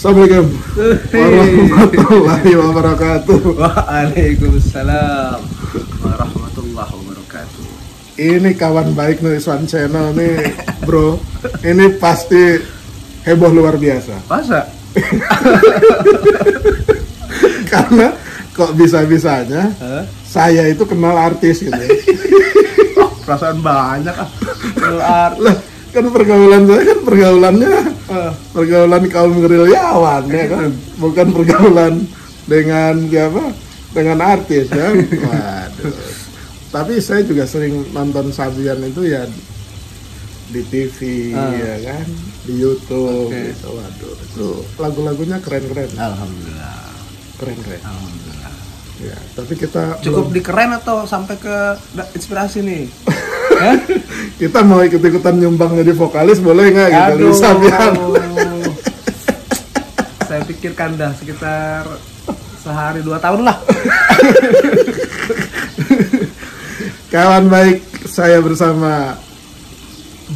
Assalamualaikum warahmatullahi wabarakatuh. Waalaikumsalam warahmatullahi wabarakatuh. Ini kawan baik nih Swan Channel nih, bro. Ini pasti heboh luar biasa. Masa? Karena kok bisa-bisanya saya itu kenal artis gitu. Perasaan banyak Lah, kan pergaulan saya kan pergaulan kaum gerilyawan ya kan, bukan pergaulan dengan siapa, dengan artis ya. Waduh. Tapi saya juga sering nonton Sabian itu ya di TV ya kan, di YouTube gitu. Waduh, itu lagu-lagunya keren-keren. Alhamdulillah. Keren-keren. Alhamdulillah. Ya, tapi kita Cukup di keren atau sampai ke inspirasi nih? kita mau ikut-ikutan nyumbang jadi vokalis boleh nggak gitu? Aduh. Sabian. Saya pikirkan dah sekitar sehari 2 tahun lah. Kawan baik, saya bersama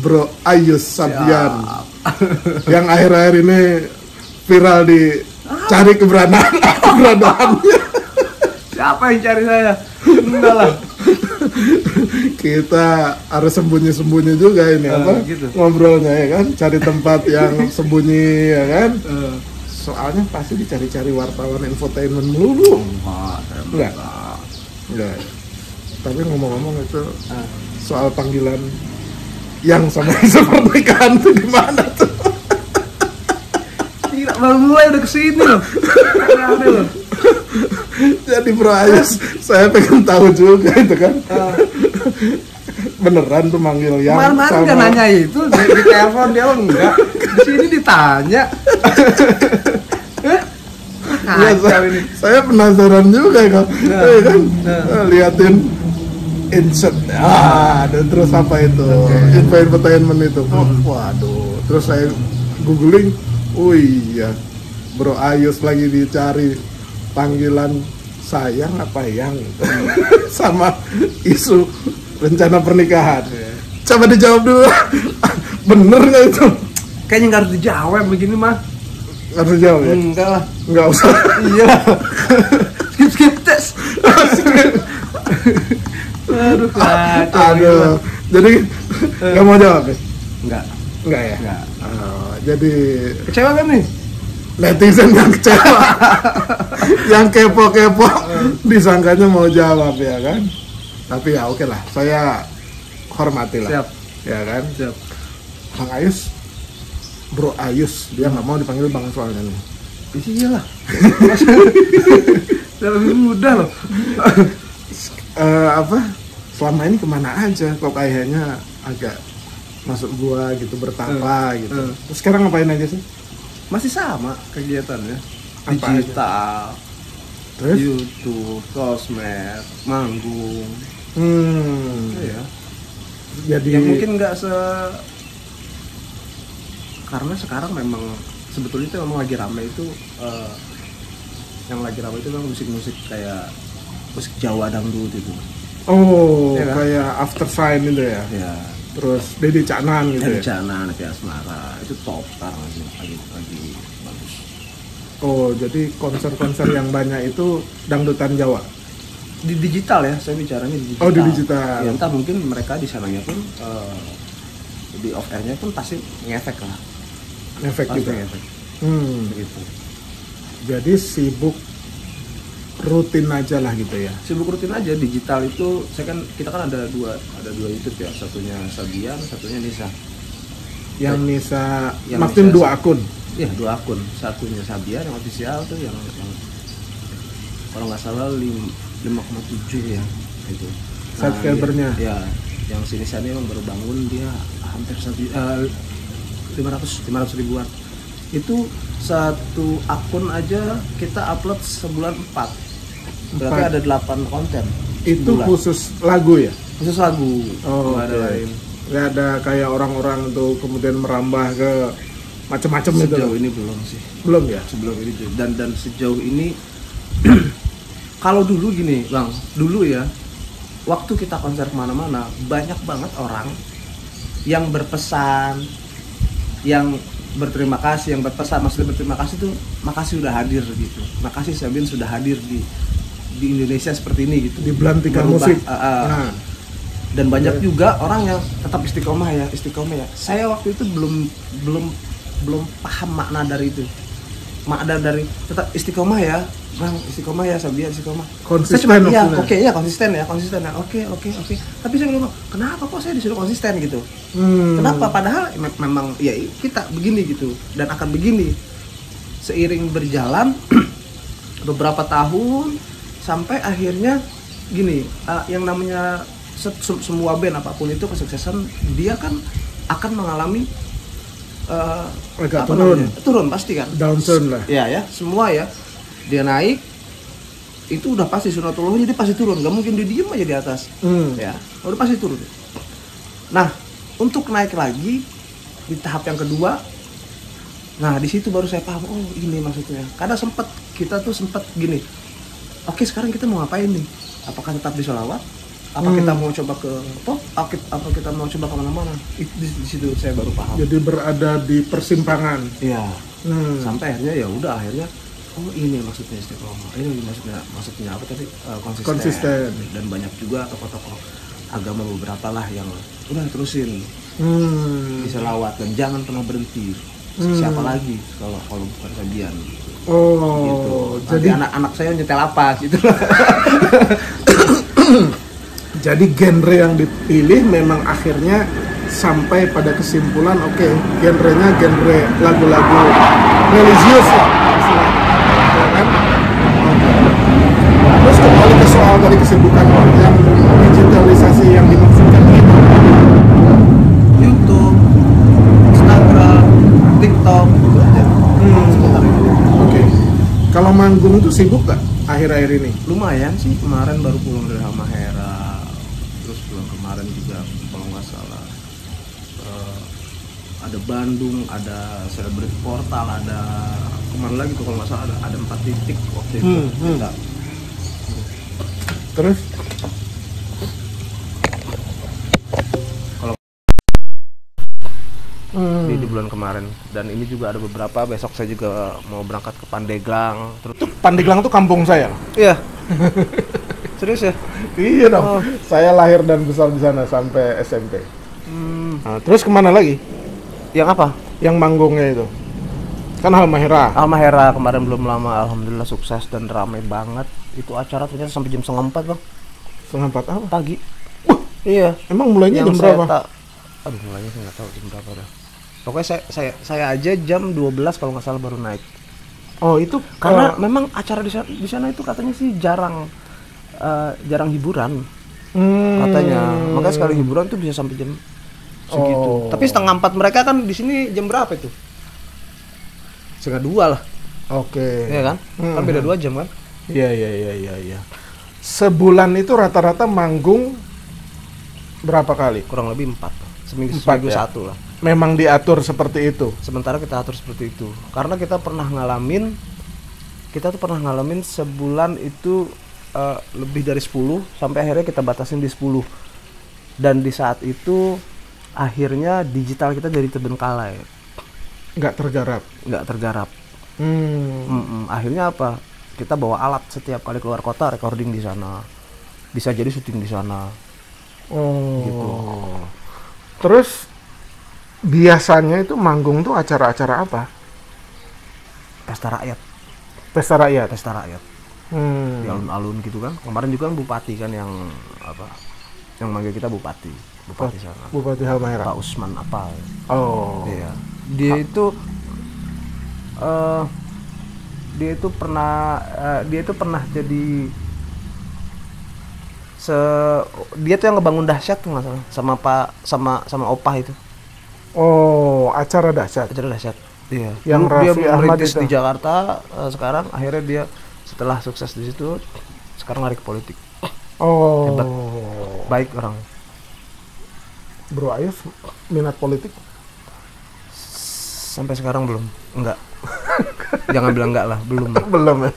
Bro Ayus Sabian yang akhir-akhir ini viral di cari keberadaannya. Siapa yang cari saya? Enggak lah. Kita harus sembunyi-sembunyi juga ini gitu. ngobrolnya ya kan, cari tempat yang sembunyi ya kan. Soalnya pasti dicari-cari wartawan infotainment melulu. Enggak. Tapi ngomong-ngomong itu soal panggilan yang sama pernikahan itu gimana tuh? Gila, baru mulai udah kesini loh. Aneh loh. Jadi Bro Ayus, saya pengen tahu juga itu kan. Beneran tuh manggil yang Kemarin kan nanya itu di telepon dia enggak. Di sini ditanya. Ya, saya penasaran juga kok. Kan liatin insert. Dan terus apa itu? Infotainment itu. Waduh. Terus saya googling. Oh iya. Bro Ayus lagi dicari panggilan sayang apa yang sama isu rencana pernikahan. Coba dijawab dulu. Bener nggak itu? Kayaknya nggak harus dijawab begini mah. Nggak harus jawab ya? Enggak lah. Nggak usah. Iya. skip tes. Aduh, Aduh. Jadi nggak mau jawab ya? Nggak ya? Enggak. Jadi Kecewa kan nih? netizen yang kecewa, yang kepo-kepo, disangkanya mau jawab ya kan? Tapi ya oke lah, saya hormati lah. Siap. Ya kan? Siap. Bang Ayus, Bro Ayus, dia nggak mau dipanggil Bang soalnya nih. Iyalah. Lebih mudah loh. Selama ini kemana aja? Kok kayaknya agak masuk gua gitu, bertapa gitu. Terus sekarang ngapain aja sih? Masih sama kegiatannya. Apa Digital, Terus? YouTube, sosmed, manggung. Iya. Jadi Ya mungkin nggak karena sekarang memang sebetulnya itu memang lagi ramai itu yang lagi ramai itu memang musik-musik kayak musik Jawa dangdut itu. ya kan? Kan? Kayak After Sign itu ya. Ya. Terus Dedi Caknan gitu ya. Rencana Nabi Asmara itu top sekarang lagi bagus. Oh, jadi konser-konser yang banyak itu dangdutan Jawa. Di digital ya, saya bicaranya di digital. Oh, di digital. Ya, entah mungkin mereka di sananya pun di off airnya pun pasti ngefek lah. Efek Pasti juga. ngefek. Begitu. Jadi sibuk rutin aja lah gitu ya. Sibuk rutin aja digital itu. Kita kan ada dua YouTube ya, satunya Sabian, satunya Nisa. Yang Nisa, Yang maksudnya Nisa, 2 akun. Iya, 2 akun. Satunya Sabian yang official tuh yang kalau nggak salah 5,7 ya itu. Subscribernya. Ya, yang sini sana emang baru bangun dia hampir 500 ribuan. Itu satu akun aja kita upload sebulan 4. Berarti ada 8 konten. Itu sebulan. khusus lagu ya? Khusus lagu. Oh, nggak ada lain. Nggak ada kayak orang-orang tuh kemudian merambah ke macam-macam itu. Sejauh ini belum sih. Belum ya? Sebelum ini dan sejauh ini kalau dulu gini Bang, dulu ya waktu kita konser kemana-mana banyak banget orang yang berpesan, yang berterima kasih, yang berpesan maksudnya berterima kasih tuh makasih udah hadir gitu, makasih Sabin sudah hadir di Indonesia seperti ini gitu, di belantikan musik. Nah. Dan banyak juga orang yang tetap istiqomah ya. Saya waktu itu belum paham makna dari itu, makna dari tetap istiqomah ya bang, istiqomah ya Sabian, istiqomah konsisten. Ya oke ya konsisten ya oke. Tapi saya bilang kenapa kok saya disuruh konsisten gitu, kenapa padahal memang ya kita begini gitu dan akan begini seiring berjalan beberapa tahun sampai akhirnya gini, yang namanya semua band apapun itu kesuksesan dia kan akan mengalami agak turun pasti kan, downturn lah ya semua ya, dia naik itu udah pasti sunatullahnya, dia pasti turun, gak mungkin dia diem aja di atas. Ya udah pasti turun. Nah untuk naik lagi di tahap yang kedua, nah di situ baru saya paham, oh ini maksudnya. Karena kita tuh sempat gini, oke sekarang kita mau ngapain nih, apakah tetap di sholawat, apa kita mau coba ke pop, apa kita mau coba kemana-mana. Di situ saya baru paham, jadi berada di persimpangan. Iya. Sampai akhirnya ya udah, akhirnya oh ini maksudnya istiqomah, ini maksudnya apa tadi, konsisten. Dan banyak juga tokoh-tokoh agama beberapa lah yang udah terusin di selawat dan jangan pernah berhenti. Siapa lagi kalau bukan Sabian gitu. Gitu. Jadi anak-anak saya nyetel apa gitu. Jadi genre yang dipilih memang akhirnya sampai pada kesimpulan oke, genrenya genre lagu-lagu religius ya, ya kan? Terus kembali ke soal tadi kesibukan yang digitalisasi yang dimaksudkan itu, YouTube, Instagram, TikTok itu aja. Oke. Kalau manggung itu sibuk gak akhir-akhir ini? Lumayan sih, kemarin baru pulang dari Halmahera, terus pulang kemarin juga kalau nggak salah ada Bandung, ada Celebrity Portal, ada kemana lagi tuh kalau nggak salah ada 4 titik waktu itu kita. Terus? Kalau di bulan kemarin, dan ini juga ada beberapa, besok saya juga mau berangkat ke Pandeglang. Terus Pandeglang tuh kampung saya. iya. Serius ya? Iya dong. Saya lahir dan besar di sana sampai SMP. Nah, terus kemana lagi? Yang apa? Yang manggungnya itu? Kan Halmahera. Halmahera kemarin belum lama, alhamdulillah sukses dan ramai banget. Itu acara ternyata sampai jam 3:30 bang. 3:30 apa? Pagi. Iya. Emang mulainya jam berapa? Aduh mulainya saya nggak tahu jam berapa dah. Pokoknya saya aja jam 12 kalau nggak salah baru naik. Oh itu karena memang acara di sana itu katanya sih jarang hiburan. Katanya. Makanya sekali hiburan tuh bisa sampai jam segitu. Tapi 3:30 mereka kan di sini jam berapa itu? 1:30 lah. Oke. Iya kan? Kan beda 2 jam kan? Iya. Sebulan itu rata-rata manggung berapa kali? Kurang lebih 4. Seminggu ya? 1 lah. Memang diatur seperti itu. Sementara kita atur seperti itu. Karena kita tuh pernah ngalamin sebulan itu lebih dari 10, sampai akhirnya kita batasin di 10. Dan di saat itu akhirnya digital kita jadi terbengkalai. Nggak tergarap. Akhirnya apa? Kita bawa alat setiap kali keluar kota, recording di sana. Bisa jadi syuting di sana. Gitu. Terus biasanya itu manggung tuh acara-acara apa? Pesta rakyat. Di alun-alun gitu kan. Kemarin juga kan bupati kan yang manggil kita bupati sana. Bupati Halmahera. Pak Usman apa? Iya. Dia itu pernah jadi dia tuh yang ngebangun Dahsyat tuh nggak salah, sama Opah itu. Acara Dahsyat. Iya. Yang dia merintis di Jakarta, sekarang akhirnya dia setelah sukses di situ sekarang lari ke politik. Hebat. Baik orang. Bro Ayuf minat politik? Sampai sekarang belum. Enggak. Jangan bilang enggak lah, belum. Belum ya.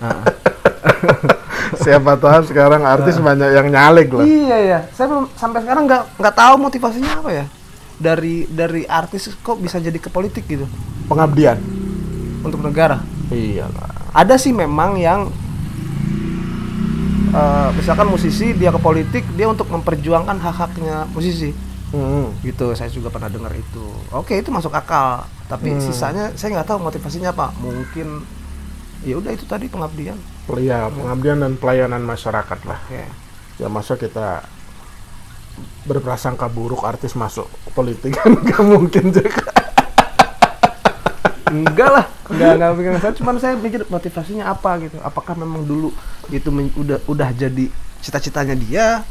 Siapa tahu sekarang artis banyak yang nyalek loh. Iya. Saya belum sampai sekarang enggak tahu motivasinya apa ya. dari artis kok bisa jadi ke politik gitu Pengabdian. untuk negara. Iyalah. Ada sih memang yang misalkan musisi dia ke politik dia untuk memperjuangkan hak-haknya musisi. Gitu, saya juga pernah dengar itu. Oke, itu masuk akal. Tapi sisanya saya nggak tahu motivasinya apa. Mungkin ya udah itu tadi pengabdian. Ya, pengabdian dan pelayanan masyarakat lah. Oke. Ya masa kita berprasangka buruk artis masuk politik kan nggak mungkin juga. Enggak lah, enggak pikir saya. Cuman saya pikir motivasinya apa gitu. Apakah memang dulu itu udah jadi cita-citanya dia,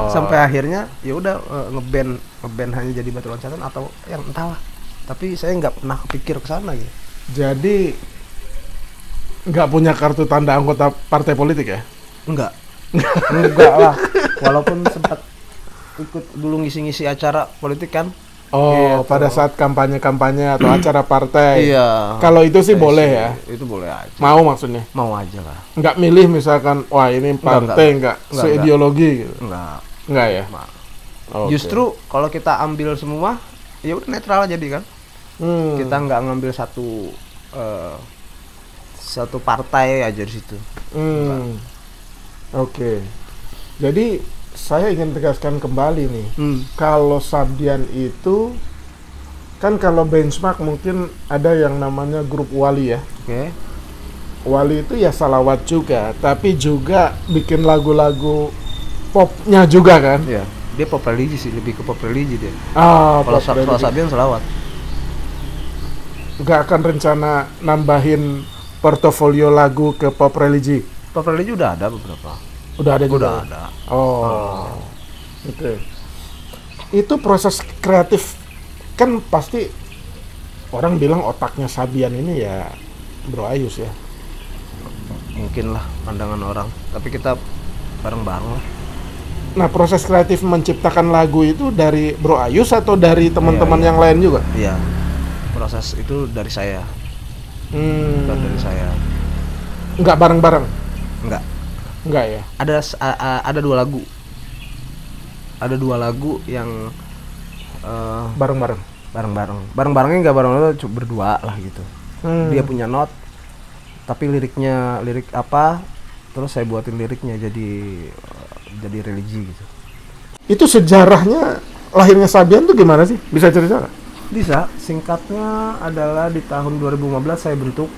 sampai akhirnya ya udah ngeband hanya jadi batu loncatan atau yang entahlah. Tapi saya nggak pernah kepikir ke sana gitu. Jadi nggak punya kartu tanda anggota partai politik ya? Enggak lah. Walaupun sempat ikut dulu ngisi-ngisi acara politik kan. Oh, gitu. Pada saat kampanye-kampanye atau acara partai. Iya. Kalau itu sih boleh ya. Itu boleh aja. Mau maksudnya? Mau aja lah. Nggak milih misalkan, wah ini partai nggak seideologi gitu. Enggak ya. Okay. Justru kalau kita ambil semua, ya udah netral jadi kan. Kita nggak ngambil satu partai aja di situ. Oke. Jadi saya ingin tegaskan kembali nih, kalau Sabdian itu kan kalau benchmark mungkin ada yang namanya grup Wali ya. Oke. Wali itu ya salawat juga, tapi juga bikin lagu-lagu popnya juga kan? Iya. Dia pop religi sih, lebih ke pop religi dia. Kalau Sabdian salawat. Nggak akan rencana nambahin portofolio lagu ke pop religi? Pop religi udah ada beberapa. Udah ada juga? Udah ada. Oke. Itu proses kreatif kan pasti orang bilang otaknya Sabian ini ya Bro Ayus ya. Mungkin lah pandangan orang, tapi kita bareng-bareng lah. Nah, proses kreatif menciptakan lagu itu dari Bro Ayus atau dari teman-teman yang lain juga? Iya. Proses itu dari saya. Bukan dari saya. Enggak bareng-bareng? Enggak ya? Ada dua lagu. Ada dua lagu yang bareng-bareng. Bareng-barengnya nggak bareng, cuma berdua lah gitu. Dia punya not, tapi lirik apa? Terus saya buatin liriknya jadi religi gitu. Itu sejarahnya lahirnya Sabian tuh gimana sih? Bisa cerita nggak? Bisa. Singkatnya adalah di tahun 2015 saya bentuk.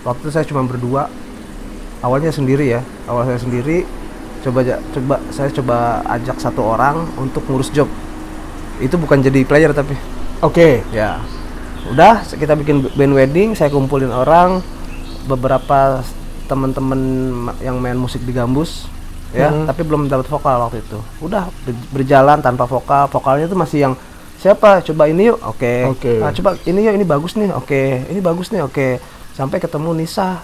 Waktu itu saya cuma berdua. Awalnya sendiri ya. Awal saya sendiri. Saya coba ajak satu orang untuk ngurus job. Itu bukan jadi player tapi. Oke. Ya. Udah kita bikin band wedding. Saya kumpulin orang. Beberapa teman-teman yang main musik di Gambus. Ya. Tapi belum dapat vokal waktu itu. Udah berjalan tanpa vokal. Vokalnya itu masih yang siapa? Coba ini yuk. Oke. Nah, coba ini yuk. Ini bagus nih. Oke. Ini bagus nih. Oke. Sampai ketemu Nisa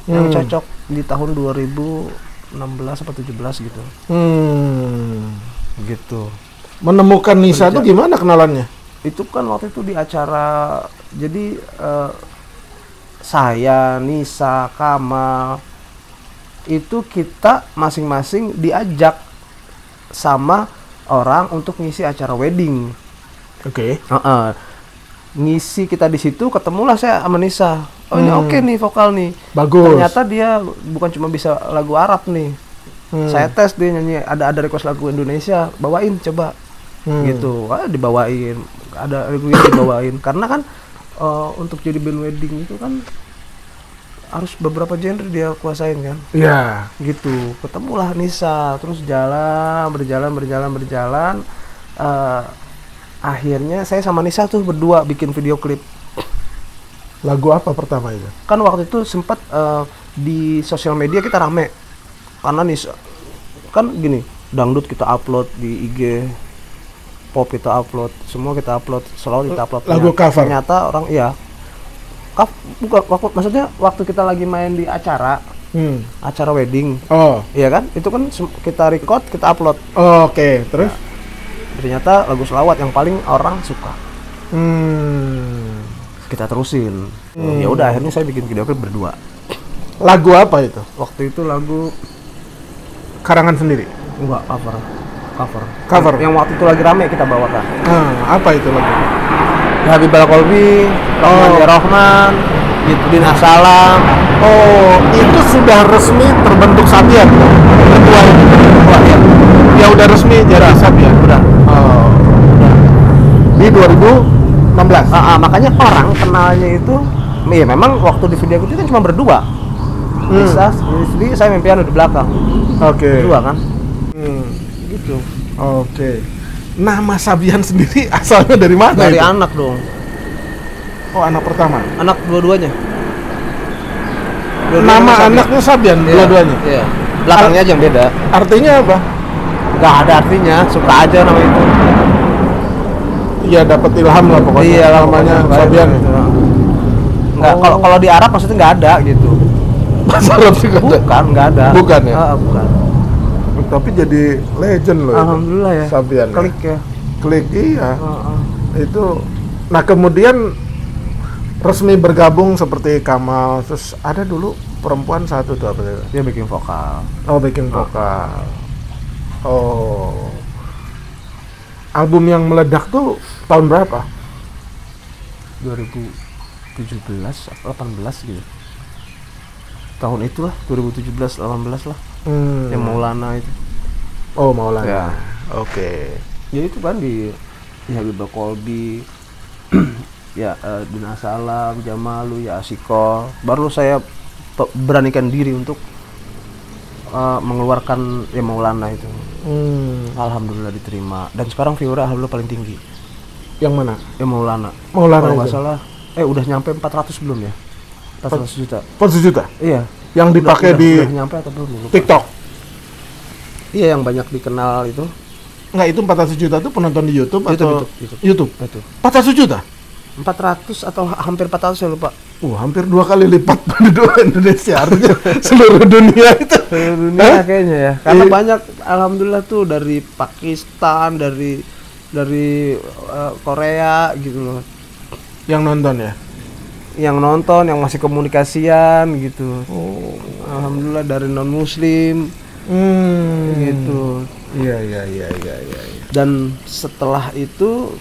yang cocok di tahun 2016 atau 17 gitu. Gitu. Menemukan Nisa itu gimana kenalannya? Itu kan waktu itu di acara, jadi saya, Nisa, Kamal, itu kita masing-masing diajak sama orang untuk ngisi acara wedding. Oke. Ngisi kita di situ, ketemulah saya sama Nisa. Oh ini oke nih vokal nih. Bagus. Ternyata dia bukan cuma bisa lagu Arab nih. Saya tes dia nyanyi, ada request lagu Indonesia, bawain coba. Gitu. Dibawain. Ada lagu yang dibawain. Karena kan untuk jadi band wedding itu kan harus beberapa genre dia kuasain kan. Iya. Gitu. Ketemulah Nisa, terus berjalan. Akhirnya saya sama Nisa tuh berdua bikin video klip. Lagu apa pertama itu? Kan waktu itu sempat di sosial media kita rame. Karena Nisa kan gini, dangdut kita upload di IG, pop kita upload, semua kita upload, selalu kita upload. Lagu cover. Ternyata orang bukan maksudnya waktu kita lagi main di acara wedding. Oh. Iya kan? Itu kan kita record, kita upload. Oh, oke. Terus ternyata lagu selawat yang paling orang suka. Kita terusin. Ya udah akhirnya saya bikin video klip berdua. Lagu apa itu? Waktu itu lagu karangan sendiri. Enggak, cover. Cover. Yang waktu itu lagi rame kita bawakan. Apa itu lagu? Habib Al-Kolbi, Rahman ya Rahman, gitu, Dina Salam. Oh, itu sudah resmi terbentuk Sabian, ketua ya? Ya udah resmi jadi Sabian. Udah. Oh, di 2016. Makanya orang kenalnya itu, ya memang waktu di video itu kan cuma berdua. Bisa, jadi saya main piano di belakang. Oke. Berdua kan? Gitu. Oke. Nama Sabian sendiri asalnya dari mana? Dari itu? anak dong. Oh, anak pertama. Anak dua-duanya. Nama anaknya Sabian, dua-duanya. Iya. Belakangnya aja yang beda. Artinya apa? Gak ada artinya, suka aja nama itu. Iya, dapat ilham lah pokoknya. Iya, namanya Sabian. Gitu. Enggak, kalau di Arab maksudnya nggak ada gitu. Bahasa Arab juga ada? Bukan, nggak ada. Bukan ya? Bukan. Tapi jadi legend loh. Alhamdulillah itu. ya. Sabian. Klik ya. Klik, iya. Itu. Nah, kemudian resmi bergabung seperti Kamal, terus ada dulu perempuan satu tuh apa itu? Dia bikin vokal. Oh, bikin vokal. Oh. Album yang meledak tuh tahun berapa? 2017, 18 gitu. Tahun itulah, 2017, 18 lah. Yang Maulana itu. Oh, Maulana. Ya. Oke. Ya itu kan di Habib Kolbi, ya Dina Salam, Jamalu, ya Asiko. Baru saya beranikan diri untuk mengeluarkan ya Maulana itu. Alhamdulillah diterima. Dan sekarang viewernya alhamdulillah paling tinggi. Yang mana? Ya Maulana. Maulana kalau nggak salah, udah nyampe 400 belum ya? 400 juta. 400 juta? Iya. Yang dipakai di udah nyampe atau belum? Lupa. TikTok? Iya, yang banyak dikenal itu. Enggak, itu 400 juta itu penonton di YouTube atau YouTube? Betul. 400 juta? 400 atau hampir 400 saya lupa. Hampir 2 kali lipat penduduk Indonesia, artinya seluruh dunia itu. Seluruh dunia kayaknya ya. Karena banyak alhamdulillah tuh dari Pakistan, dari Korea gitu loh. Yang nonton ya? Yang nonton, yang masih komunikasian gitu. Alhamdulillah dari non muslim. Gitu. Iya. Dan setelah itu,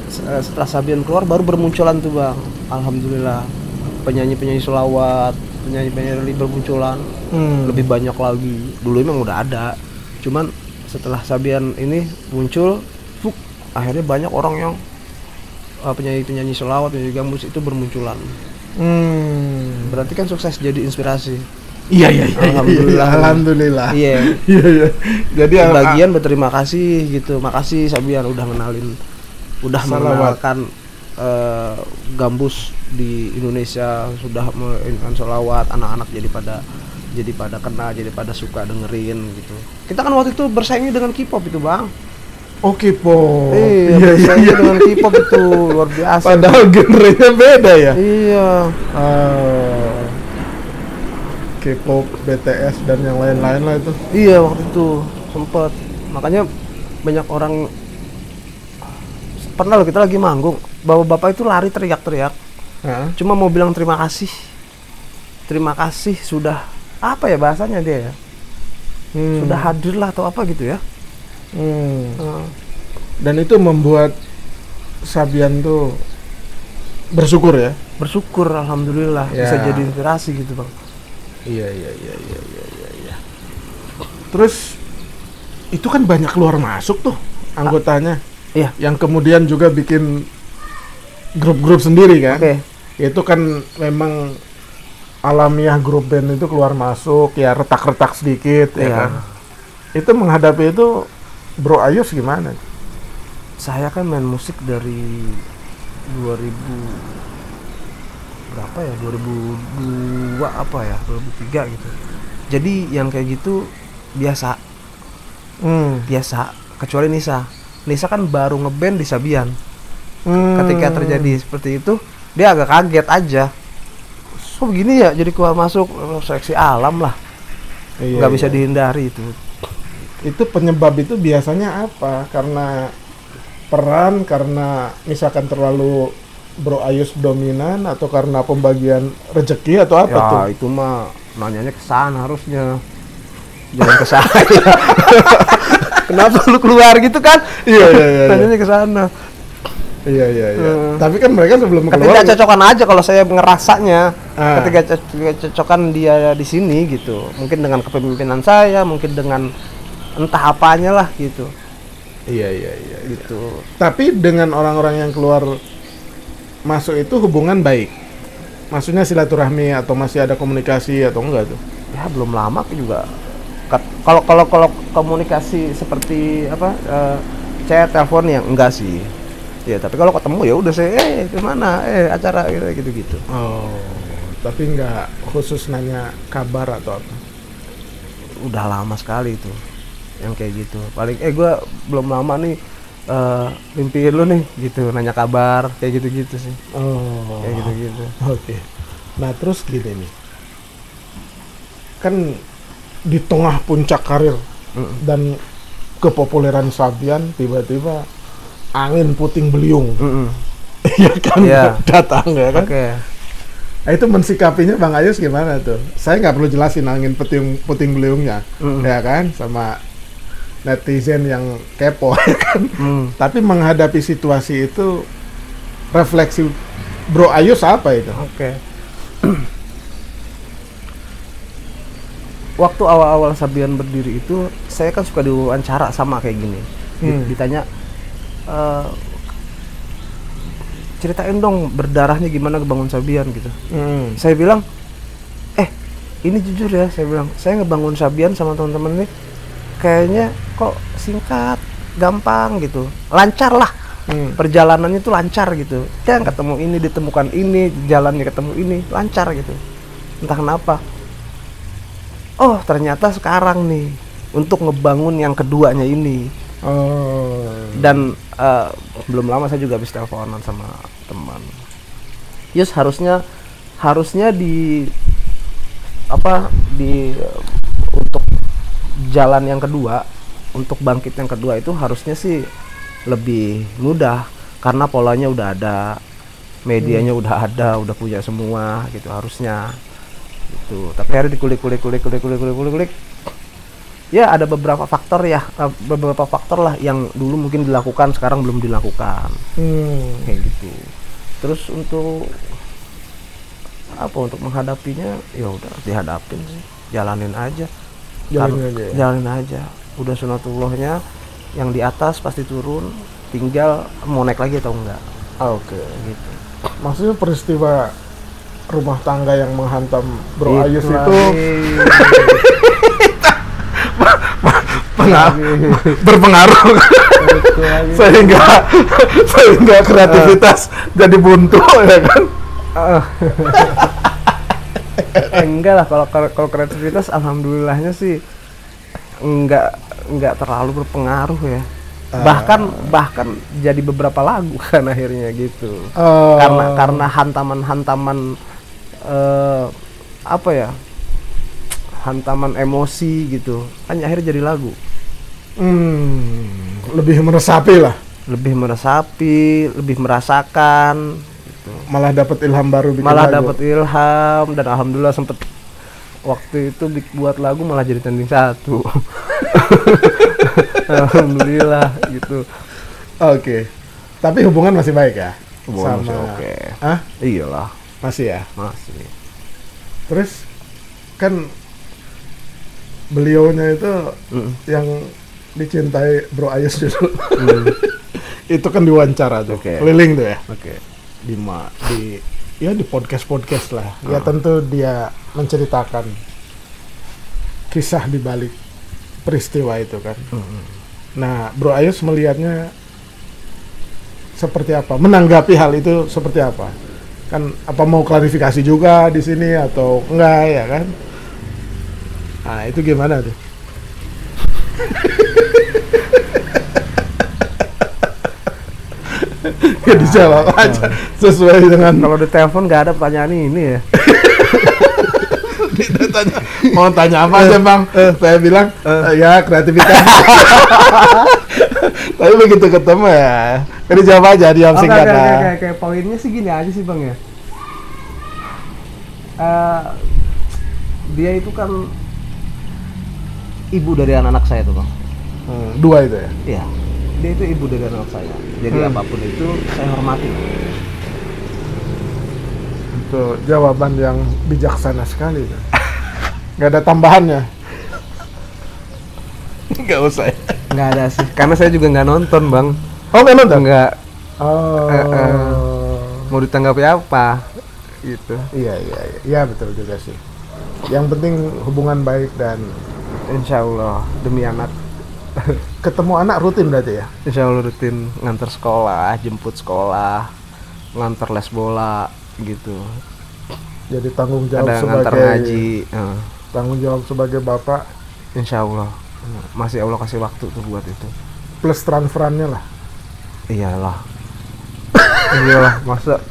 setelah Sabian keluar baru bermunculan tuh bang, alhamdulillah penyanyi sholawat, penyanyi bermunculan, lebih banyak lagi. Dulu emang udah ada, cuman setelah Sabian ini muncul, akhirnya banyak orang yang penyanyi sholawat, penyanyi gambus itu bermunculan. Berarti kan sukses, jadi inspirasi. Iya. Alhamdulillah. Iya. Jadi bagian berterima kasih gitu. Makasih Sabian udah mengenalkan gambus di Indonesia, sudah mengenalkan sholawat, anak-anak jadi pada kena, jadi pada suka dengerin gitu. Kita kan waktu itu bersaing dengan K-pop itu bang. Oh, K-pop. Iya. Dengan K-pop itu luar biasa. Padahal genrenya beda ya. Iya. K-pop, BTS dan yang lain-lain lah itu. Iya, waktu itu sempet. Makanya banyak orang, pernah loh kita lagi manggung, bapak-bapak itu lari teriak-teriak. Cuma mau bilang terima kasih. Terima kasih sudah, apa ya bahasanya dia ya? Sudah hadir lah atau apa gitu ya. Dan itu membuat Sabian tuh bersyukur ya. Bersyukur alhamdulillah bisa jadi inspirasi gitu bang. Iya. Terus itu kan banyak keluar masuk tuh anggotanya. Iya. Yang kemudian juga bikin grup-grup sendiri kan. Oke. Itu kan memang alamiah grup band itu keluar masuk ya, retak-retak sedikit ya kan. Itu menghadapi itu Bro Ayus gimana? Saya kan main musik dari 2000 berapa ya, 2002 apa ya, 2003 gitu. Jadi yang kayak gitu biasa. Biasa, kecuali Nisa kan baru ngeband di Sabian. Ketika terjadi seperti itu, dia agak kaget aja. So begini ya, jadi keluar masuk seleksi alam lah. Nggak bisa dihindari itu. Itu penyebab itu biasanya apa? Karena peran, karena misalkan terlalu Bro Ayus dominan, atau karena pembagian rezeki atau apa tuh? Ya itu mah nanyanya ke sana harusnya. Jangan ke saya. Kenapa lu keluar gitu kan? Iya. Nanyanya ke sana. Iya. Tapi kan mereka sebelum keluar Ketidakcocokan aja kalau saya ngerasanya. Ketidakcocokan dia di sini gitu. Mungkin dengan kepemimpinan saya, mungkin dengan entah apanya lah gitu. Iya. Gitu. Tapi dengan orang-orang yang keluar masuk itu hubungan baik. Maksudnya silaturahmi atau masih ada komunikasi atau enggak tuh? Ya belum lama juga. Kalau komunikasi seperti apa chat, telepon yang enggak sih. Ya tapi kalau ketemu ya udah saya kemana acara gitu. Oh, tapi enggak khusus nanya kabar atau apa? Udah lama sekali itu yang kayak gitu. Paling gue belum lama nih mimpiin lu nih gitu, nanya kabar kayak gitu sih. Oh, kayak gitu. Oke. Nah terus gini nih, kan di tengah puncak karir dan kepopuleran Sabian tiba-tiba angin puting beliung, ya kan datang ya kan. Nah, itu mensikapinya Bang Ayus gimana tuh? Saya nggak perlu jelasin angin puting beliungnya, ya kan, sama netizen yang kepo, ya kan. Tapi menghadapi situasi itu, refleksi Bro Ayus apa itu? Waktu awal-awal Sabian berdiri itu, saya kan suka diwawancara sama kayak gini. Ditanya, ceritain dong berdarahnya gimana kebangun Sabian gitu. Saya bilang, ini jujur ya, saya bilang, saya ngebangun Sabian sama teman-teman nih, kayaknya kok singkat, gampang gitu, lancar lah. Perjalanannya tuh lancar gitu. Kan ketemu ini, ditemukan ini, jalannya ketemu ini, lancar gitu. Entah kenapa. Oh, ternyata sekarang nih untuk ngebangun yang keduanya ini. Dan belum lama saya juga habis teleponan sama teman. Yes, harusnya untuk jalan yang kedua, untuk bangkit yang kedua itu harusnya sih lebih mudah karena polanya udah ada, medianya udah ada, udah punya semua gitu harusnya gitu. Tapi hari dikulik ya ada beberapa faktor lah yang dulu mungkin dilakukan, sekarang belum dilakukan. Kayak gitu. Terus untuk menghadapinya ya udah dihadapin sih, jalanin aja. Udah sunatullahnya yang di atas pasti turun, tinggal mau naik lagi atau enggak. Oke. Gitu. Maksudnya peristiwa rumah tangga yang menghantam Bro Ayus itu berpengaruh sehingga kreativitas jadi buntu, ya kan? Enggak lah, kalau kreativitas alhamdulillahnya sih enggak terlalu berpengaruh ya. Bahkan jadi beberapa lagu kan akhirnya gitu. Karena hantaman hantaman emosi gitu kan akhirnya jadi lagu. Lebih meresapi, lebih merasakan gitu. Malah dapat ilham baru bikin ilham, dan alhamdulillah sempet waktu itu buat lagu malah jadi trending 1. Alhamdulillah gitu. Oke. Tapi hubungan masih baik ya? Hubungan masih oke. Iyalah. Masih ya? Masih. Terus kan beliaunya itu yang dicintai Bro Ayus dulu. Itu kan diwawancara tuh, keliling tuh ya. Di podcast lah. Ya tentu dia menceritakan kisah di balik peristiwa itu kan. Nah, Bro Ayus melihatnya seperti apa? Menanggapi hal itu seperti apa? Kan apa mau klarifikasi juga di sini atau enggak, ya kan? Nah, itu gimana tuh? Ya dijawab aja sesuai dengan. Kalau di telepon nggak ada pertanyaan ini ya. Mau tanya apa aja Bang? Saya bilang ya kreativitas. Tapi begitu ketemu ya, jadi jawab aja, diam singkat. Kayak poinnya sih gini aja sih Bang ya. Dia itu kan ibu dari anak-anak saya tuh Bang. Dua itu ya? Iya. Dia itu ibu dari anak saya. Jadi apapun itu saya hormati. Itu jawaban yang bijaksana sekali. Nggak ada tambahannya? Nggak usah. Nggak ada sih. Karena saya juga nggak nonton, Bang. Oh, nggak nonton? Nggak. Oh. Mau ditanggapi apa? Gitu. Iya betul juga sih. Yang penting hubungan baik dan Insya Allah demi anak. ketemu anak rutin berarti ya? Insya Allah rutin, nganter sekolah, jemput sekolah, nganter les bola gitu. Jadi tanggung jawab Ada sebagai nganter ngaji. Tanggung jawab sebagai bapak. Insya Allah masih Allah kasih waktu tuh buat itu. Plus transferannya lah. Iyalah. Iyalah, masa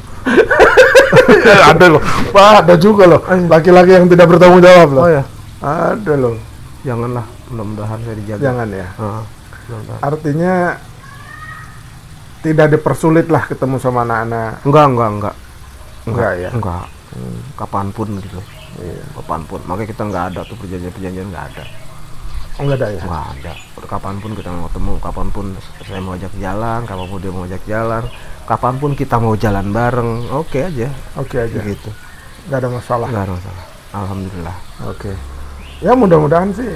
Ada loh, Pak, ada juga loh laki-laki yang tidak bertanggung jawab loh. Oh ya, Ada loh. janganlah, mudah-mudahan saya dijaga. Jangan ya. Mudah-mudahan. Artinya tidak dipersulit lah ketemu sama anak-anak. Enggak ya. Hmm. Enggak. Kapanpun gitu. Iya. Kapanpun. Makanya kita nggak ada tuh perjanjian nggak ada. Enggak ada ya. Nggak ada. Kapanpun kita mau ketemu, kapanpun saya mau ajak jalan, kapanpun dia mau ajak jalan, kapanpun kita mau jalan bareng, oke aja. Oke aja. Gitu. Nggak ada masalah. Nggak ada masalah. Alhamdulillah. Oke. Ya mudah-mudahan sih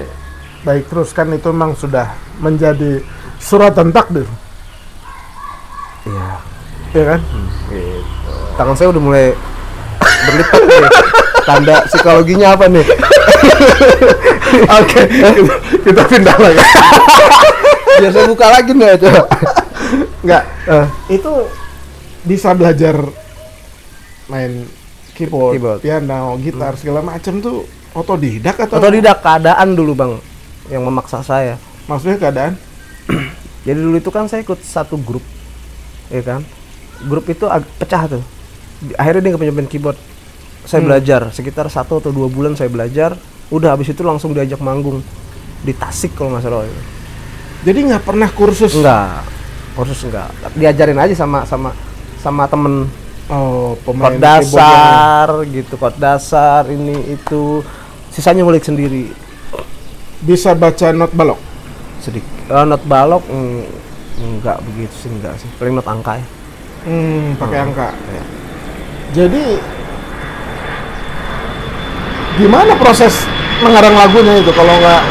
baik terus, kan itu memang sudah menjadi suratan takdir. Iya. Iya kan? Gitu. Tangan saya udah mulai berlipat nih. Tanda psikologinya apa nih? Oke, kita pindah lagi. Biar saya buka lagi nih coba. Enggak, itu bisa belajar main keyboard, piano, gitar segala macam tuh otodidak atau? Otodidak, keadaan dulu Bang yang memaksa saya. Maksudnya keadaan? Jadi dulu itu kan saya ikut satu grup, ya kan? Grup itu pecah tuh. Akhirnya dia nggak punya main keyboard. Saya belajar sekitar 1 atau 2 bulan saya belajar. Udah habis itu langsung diajak manggung di Tasik kalau nggak salah. Jadi nggak pernah kursus? Enggak, kursus enggak. Diajarin aja sama temen. Oh, pemain Chord dasar gitu, chord dasar ini itu. Sisanya ngulik sendiri. Bisa baca not balok? Sedikit. Not balok enggak begitu sih, enggak sih. Paling not angka ya. Pakai angka. Ya. Jadi gimana proses mengarang lagunya itu kalau nggak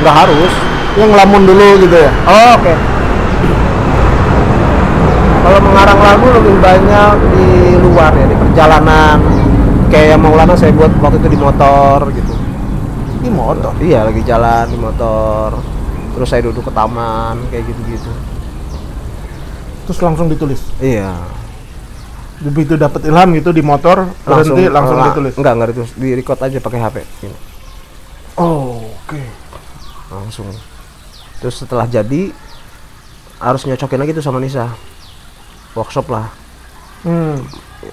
harus yang ngelamun dulu gitu ya? Oh, oke. Kalau mengarang lagu lebih banyak di luar ya, di perjalanan. Kayak yang Maulana saya buat waktu itu di motor gitu. Di motor? Iya, lagi jalan di motor. Terus saya duduk ke taman kayak gitu-gitu. Terus langsung ditulis? Iya. Begitu dapat ilham gitu di motor, berhenti langsung ditulis? Enggak ditulis, di record aja pakai HP gini. Oh, oke. Langsung. Terus setelah jadi harus nyocokin lagi tuh sama Nisa. Workshop lah.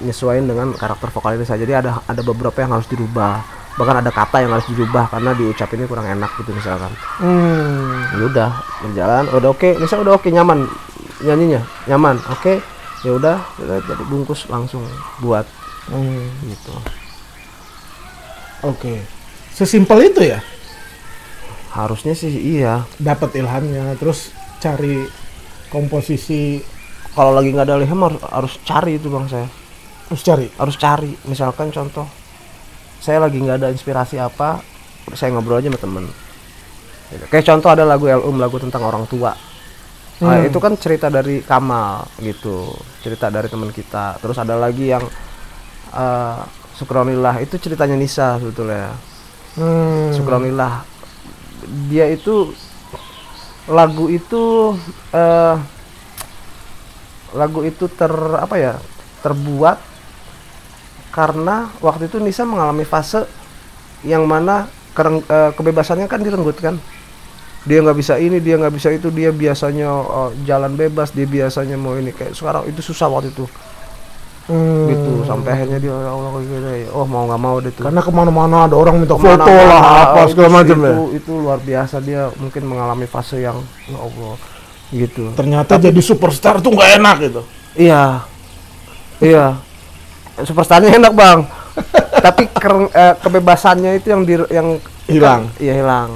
Nyesuaiin dengan karakter vokal Nisa. Jadi ada beberapa yang harus dirubah. Bahkan ada kata yang harus dirubah karena diucapinnya kurang enak gitu misalkan. Ya udah, berjalan, udah oke, Nisa udah oke, nyaman nyanyinya, nyaman, oke. Ya udah jadi bungkus langsung buat gitu. Oke. Sesimpel itu ya? Harusnya sih iya. Dapat ilhamnya, terus cari komposisi. Kalau lagi nggak ada ilham harus cari itu Bang saya. Harus cari. Misalkan contoh, saya lagi nggak ada inspirasi apa, saya ngobrol aja sama temen. Kayak contoh ada lagu lagu tentang orang tua. Nah, itu kan cerita dari Kamal gitu, cerita dari teman kita. Terus ada lagi yang Sukronillah, itu ceritanya Nisa sebetulnya. Sukronillah, dia itu lagu itu terbuat karena waktu itu Nisa mengalami fase yang mana kebebasannya kan direnggut kan. Dia nggak bisa ini, dia nggak bisa itu, dia biasanya jalan bebas, dia biasanya mau ini, kayak sekarang itu susah waktu itu. Gitu sampai akhirnya dia ya Allah gitu, oh mau nggak mau deh tuh. Karena kemana-mana ada orang minta foto lah, apa segala macam ya. Itu luar biasa, dia mungkin mengalami fase yang ya Allah gitu. Ternyata jadi superstar tuh nggak enak gitu. Iya, superstarnya enak Bang. Tapi kebebasannya itu yang hilang. Iya hilang.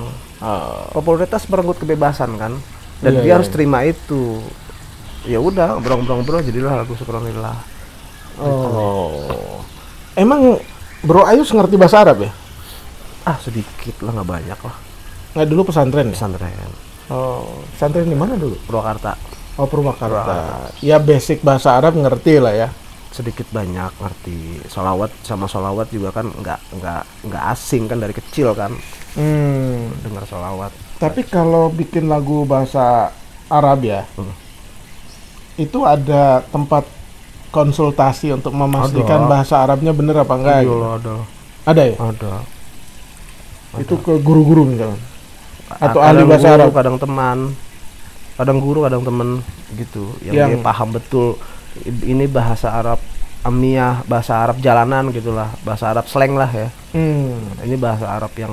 Popularitas merenggut kebebasan kan, dan Iya, dia iya, harus iya. terima itu. Ya udah, bro jadilah lagu Syukronillah. Oh. Emang Bro Ayus ngerti bahasa Arab ya? Ah sedikit lah, nggak banyak lah. Nggak, dulu pesantren ya? Pesantren Oh, pesantren di mana dulu? Purwakarta. Oh, Purwakarta. Ya basic bahasa Arab ngerti lah ya. Sedikit banyak ngerti. Sholawat juga kan nggak asing kan, dari kecil kan dengar sholawat. Tapi kalau bikin lagu bahasa Arab ya, itu ada tempat konsultasi untuk memastikan Ada. bahasa Arabnya bener apa enggak? Iya Gitu. lah, ada. Ada ya? Ada. Itu ke guru-guru misalnya. Atau Kadang ahli bahasa guru, Arab. kadang teman, kadang guru, kadang temen gitu yang dia paham betul ini bahasa Arab amiyah, bahasa Arab jalanan gitulah, bahasa Arab slang lah ya. Ini bahasa Arab yang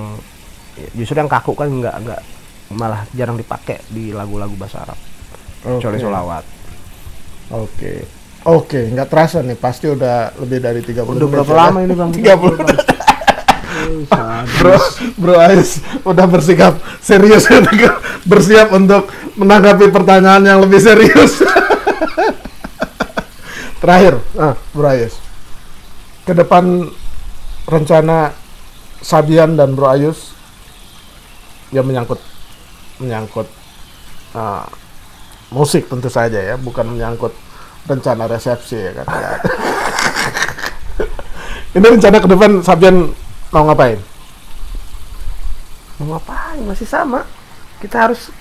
justru yang kaku kan nggak malah jarang dipakai di lagu-lagu bahasa Arab, kecuali sholawat. Oke, nggak terasa nih, pasti udah lebih dari 30 Udah menit. berapa ya? lama ini Bang? 30 menit. Bro Ais udah bersikap serius, bersiap untuk menanggapi pertanyaan yang lebih serius. Terakhir, Bro Ais, ke depan rencana Sabian dan Bro Ayus yang menyangkut musik tentu saja ya, bukan menyangkut rencana resepsi ya kan. Ini rencana ke depan Sabian mau ngapain? Mau ngapain? Masih sama. Kita harus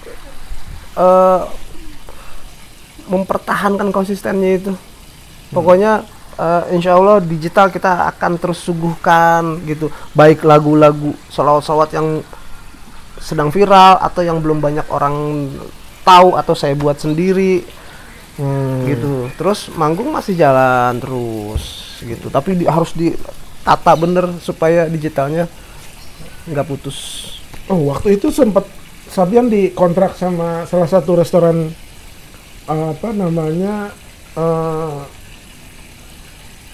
mempertahankan konsistennya itu. Pokoknya insya Allah digital kita akan terus suguhkan gitu. Baik lagu-lagu sholawat-sholawat yang sedang viral atau yang belum banyak orang tahu atau saya buat sendiri gitu. Terus manggung masih jalan terus gitu. Tapi harus ditata bener supaya digitalnya nggak putus. Oh, waktu itu sempat Sabian dikontrak sama salah satu restoran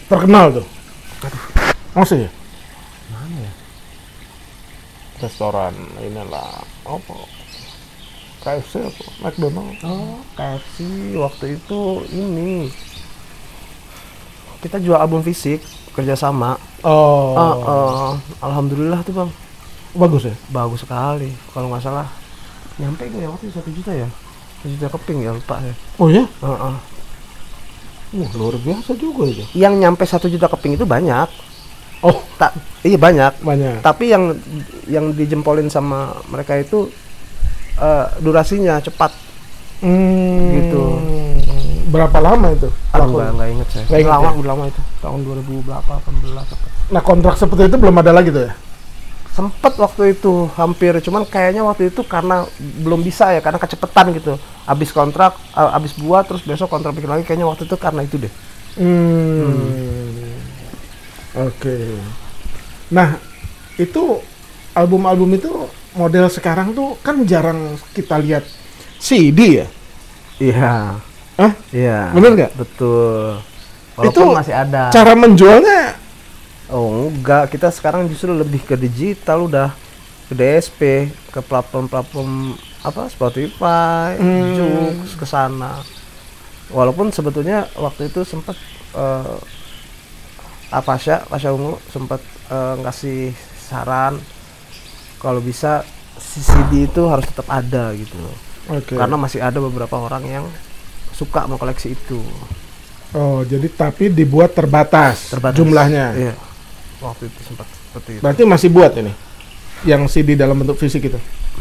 terkenal tuh. Masih ya? Mana ya? Restoran inilah apa? KFC apa? McDonald. Oh, KFC waktu itu ini kita jual album fisik kerjasama. Alhamdulillah tuh Bang, Bagus ya? bagus sekali. Kalau nggak salah nyampe nggak ya waktu itu 1 juta ya, 1 juta keping ya, lupa ya. Oh ya? Luar biasa juga itu. Yang nyampe 1 juta keping itu banyak. Oh, Iya banyak. Tapi yang dijempolin sama mereka itu durasinya cepat. Gitu. Berapa lama itu? Nggak inget saya. Nggak inget Lama, ya? udah lama itu. Tahun 2000 berapa? 18 apa? Nah, kontrak seperti itu belum ada lagi tuh ya? Sempet waktu itu hampir, cuman kayaknya waktu itu karena belum bisa ya, karena kecepetan gitu. Habis kontrak, habis buat terus besok kontrak bikin lagi, kayaknya waktu itu karena itu deh. Oke. Nah, itu album-album itu model sekarang tuh kan jarang kita lihat CD ya? Iya. Hah? Iya. Bener nggak? Betul. Walaupun Itu masih ada. Cara menjualnya? Oh enggak, kita sekarang justru lebih ke digital, udah ke DSP, ke platform-platform apa Spotify, Joox, ke sana. Walaupun sebetulnya waktu itu sempat Pasha Ungu sempat ngasih saran kalau bisa CD itu harus tetap ada gitu. Karena masih ada beberapa orang yang suka mengkoleksi itu. Oh, jadi tapi dibuat terbatas jumlahnya. Iya. Waktu itu sempat seperti itu. Berarti masih buat ini yang CD dalam bentuk fisik itu?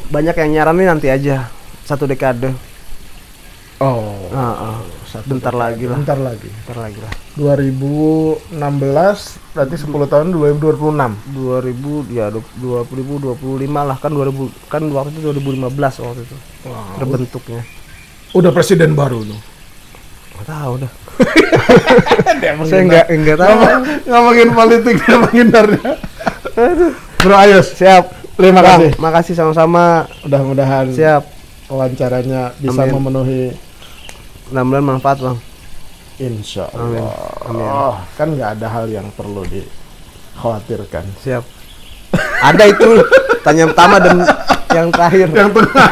Banyak yang nyaranin nanti aja 1 dekade. Oh. Bentar lagi lah. Bentar lagi lah. 2016 berarti 10 tahun 2026. 2000 ya 2025 lah kan 2000 kan waktu itu 2015 waktu itu. Wow. Terbentuknya. Udah presiden baru tuh. Nggak tahu dah. Saya enggak tahu. Ngomongin politik dia menghindarnya. Bro Ayus, siap. Terima kasih. Makasih sama-sama. Mudah-mudahan siap wawancaranya bisa memenuhi. Mudah-mudahan manfaat, Bang. Insya Allah. Amin. Kan nggak ada hal yang perlu dikhawatirkan. Siap. Ada itu tanya pertama dan Yang terakhir. Yang tengah.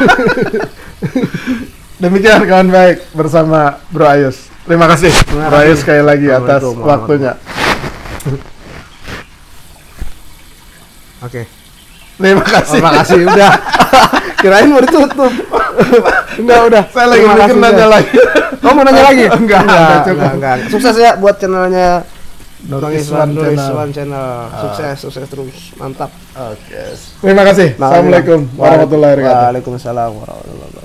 Demikian kawan baik bersama Bro Ayus. Terima kasih Bro Ayus sekali lagi atas waktunya. Oke. Terima kasih. Terima kasih udah. Kirain mau ditutup. Enggak udah. Saya lagi mikir nanya lagi. Kamu mau nanya lagi? Enggak. Sukses ya buat channelnya Bang Iswan Channel. Channel. Sukses terus. Mantap. Oke. Terima kasih. Assalamualaikum warahmatullahi wabarakatuh. Waalaikumsalam warahmatullahi wabarakatuh.